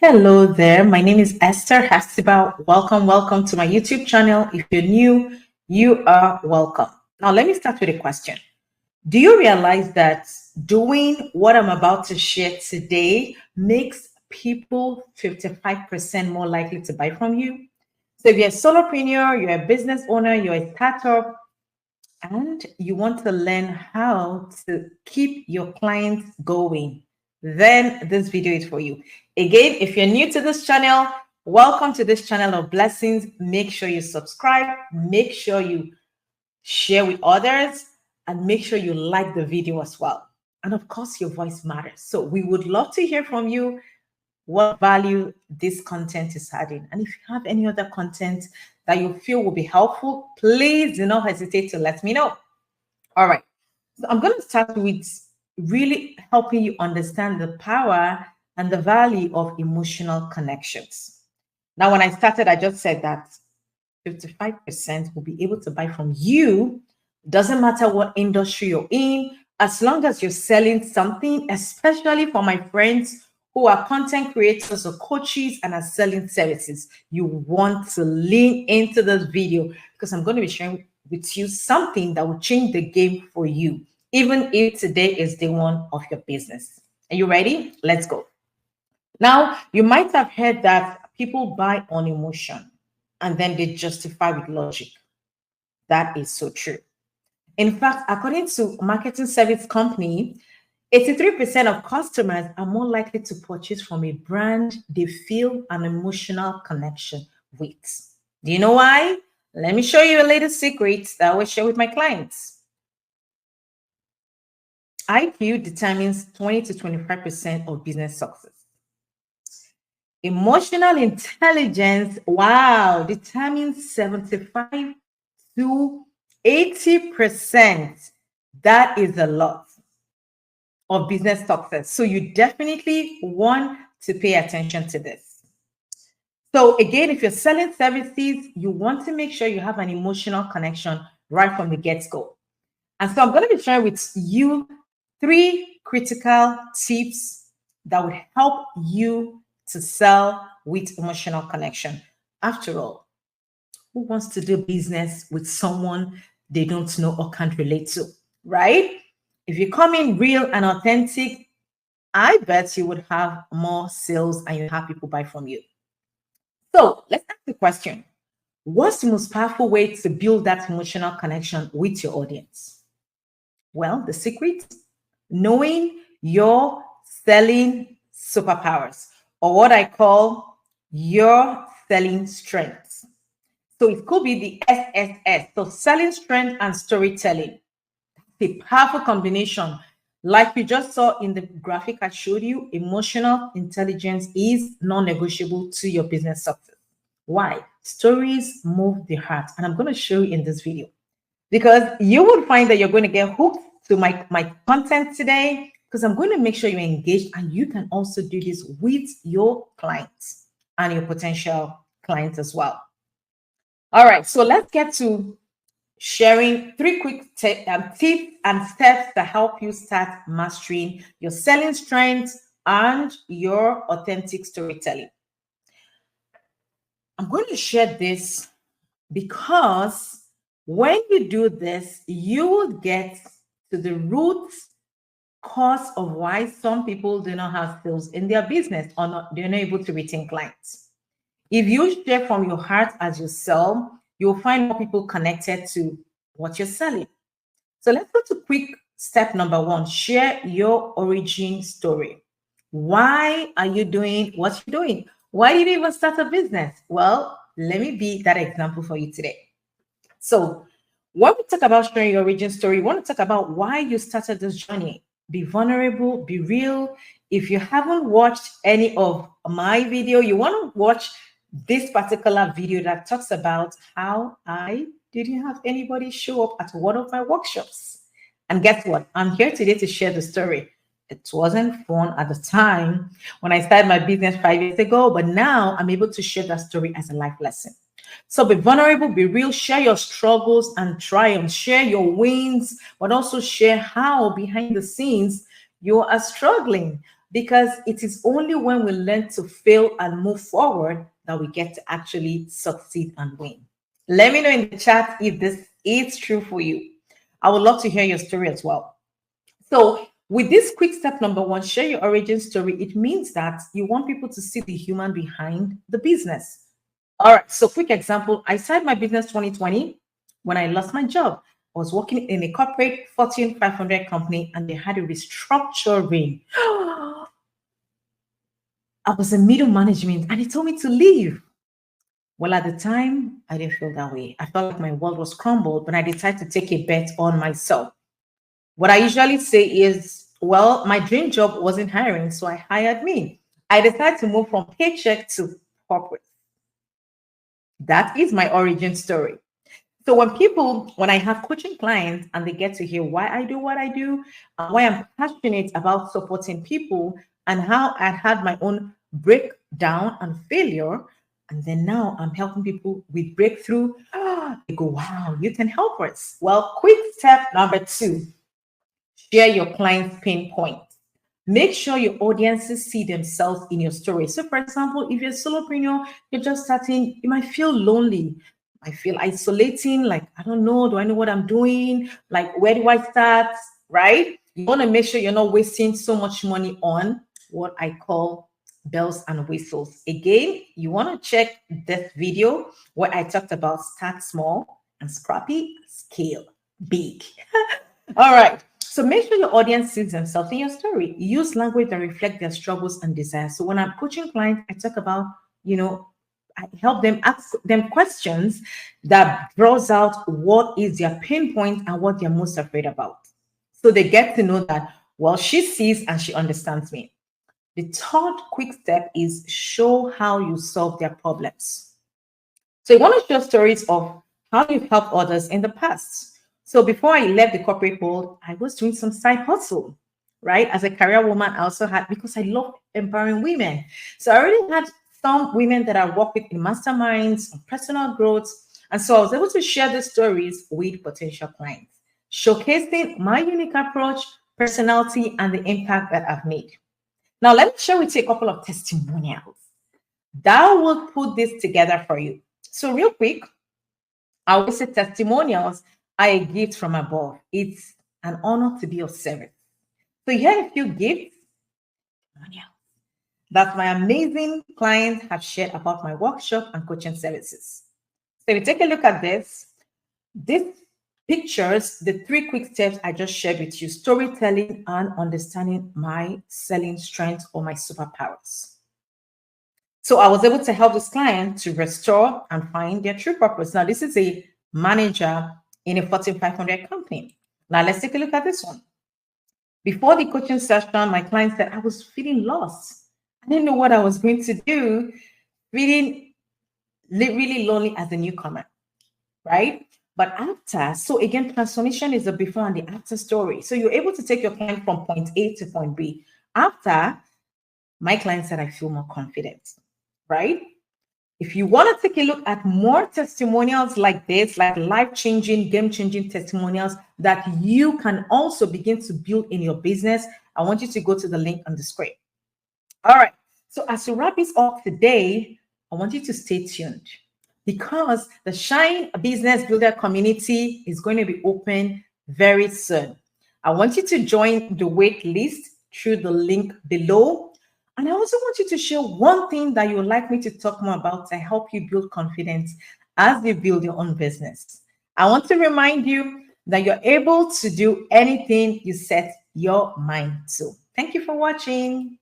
Hello there. My name is Esther Hasiba. Welcome to my YouTube channel. If you're new, you are welcome. Now, let me start with a question. Do you realize that doing what I'm about to share today makes people 55% more likely to buy from you? So if you're a solopreneur, you're a business owner, you're a startup, and you want to learn how to keep your clients going, then this video is for you. Again, if you're new to this channel, welcome to this channel of blessings. Make sure you subscribe, make sure you share with others, and make sure you like the video as well. And of course, your voice matters. So we would love to hear from you what value this content is adding. And if you have any other content that you feel will be helpful, please do not hesitate to let me know. All right. So I'm going to start with really helping you understand the power and the value of emotional connections. Now, when I started, I just said that 55% will be able to buy from you. Doesn't matter what industry you're in, as long as you're selling something, especially for my friends who are content creators or coaches and are selling services, you want to lean into this video because I'm going to be sharing with you something that will change the game for you, even if today is day one of your business. Are you ready? Let's go. Now, you might have heard that people buy on emotion and then they justify with logic. That is so true. In fact, according to marketing service company, 83% of customers are more likely to purchase from a brand they feel an emotional connection with. Do you know why? Let me show you a little secret that I will share with my clients. IQ determines 20 to 25% of business success. Emotional intelligence, wow, determines 75 to 80%. That is a lot of business success. So you definitely want to pay attention to this. So again, if you're selling services, you want to make sure you have an emotional connection right from the get-go. And so I'm going to be sharing with you 3 critical tips that would help you to sell with emotional connection. After all, who wants to do business with someone they don't know or can't relate to, right? If you come in real and authentic, I bet you would have more sales and you have people buy from you. So let's ask the question. What's the most powerful way to build that emotional connection with your audience? Well, the secret, knowing your selling superpowers, or what I call your selling strengths. So it could be the SSS, so selling strength and storytelling. A powerful combination. Like you just saw in the graphic I showed you, emotional intelligence is non-negotiable to your business success. Why? Stories move the heart. And I'm going to show you in this video because you will find that you're going to get hooked to my content today because I'm going to make sure you're engaged and you can also do this with your clients and your potential clients as well. All right, so let's get to sharing 3 quick tips and steps to help you start mastering your selling strengths and your authentic storytelling. I'm going to share this because when you do this, you will get to the root cause of why some people do not have sales in their business or they're not able to retain clients. If you share from your heart as you sell, you'll find more people connected to what you're selling. So let's go to quick step number 1. Share your origin story. Why are you doing what you're doing? Why did you even start a business? Well, let me be that example for you today. So when we talk about sharing your origin story, we want to talk about why you started this journey. Be vulnerable, be real. If you haven't watched any of my video, you want to watch this particular video that talks about how I didn't have anybody show up at one of my workshops. And guess what? I'm here today to share the story. It wasn't fun at the time when I started my business 5 years ago, but now I'm able to share that story as a life lesson. So be vulnerable, be real, share your struggles and triumphs, share your wins, but also share how behind the scenes you are struggling. because it is only when we learn to fail and move forward that we get to actually succeed and win. Let me know in the chat if this is true for you. I would love to hear your story as well. So, with this quick step number one, share your origin story. It means that you want people to see the human behind the business. All right. So, quick example, I started my business 2020 when I lost my job. I was working in a corporate Fortune 500 company and they had a restructuring. I was in middle management and they told me to leave. Well, at the time, I didn't feel that way. I felt like my world was crumbled, but I decided to take a bet on myself. What I usually say is, well, my dream job wasn't hiring, so I hired me. I decided to move from paycheck to corporate. That is my origin story. So when I have coaching clients and they get to hear why I do what I do, why I'm passionate about supporting people, and how I had my own breakdown and failure, and then now I'm helping people with breakthrough, they go, wow, you can help us. Well, quick step number two, share your client's pain points. Make sure your audiences see themselves in your story. So, for example, if you're a solopreneur, you're just starting, you might feel lonely. I feel isolating, like, I don't know, do I know what I'm doing? Like, where do I start? Right? You want to make sure you're not wasting so much money on what I call bells and whistles. Again, you want to check this video where I talked about start small and scrappy, scale big. All right. So make sure your audience sees themselves in your story. Use language that reflect their struggles and desires. So when I'm coaching clients, I talk about, I help them ask them questions that draws out what is their pain point and what they're most afraid about. So they get to know that, well, she sees and she understands me. The third quick step is show how you solve their problems. So you want to share stories of how you've helped others in the past. So before I left the corporate world, I was doing some side hustle, right? As a career woman, I also had, because I love empowering women. So I already had some women that I work with in masterminds, on personal growth. And so I was able to share the stories with potential clients, showcasing my unique approach, personality, and the impact that I've made. Now, let me share with you a couple of testimonials that will put this together for you. So real quick, I always say testimonials are a gift from above. It's an honor to be of service. So here are a few gifts that my amazing clients have shared about my workshop and coaching services. So if you take a look at this pictures the three quick steps I just shared with you: storytelling and understanding my selling strengths or my superpowers. So I was able to help this client to restore and find their true purpose. Now, this is a manager in a Fortune 500 company. Now, let's take a look at this one. Before the coaching session, my client said, I was feeling lost. I didn't know what I was going to do, feeling really lonely as a newcomer, right? But after, so again, transformation is the before and the after story. So you're able to take your client from point A to point B. After, my client said, I feel more confident, right? If you want to take a look at more testimonials like this, like life-changing, game-changing testimonials that you can also begin to build in your business, I want you to go to the link on the screen. All right. So as we wrap this up today, I want you to stay tuned because the Shine Business Builder community is going to be open very soon. I want you to join the wait list through the link below. And I also want you to share one thing that you would like me to talk more about to help you build confidence as you build your own business. I want to remind you that you're able to do anything you set your mind to. Thank you for watching.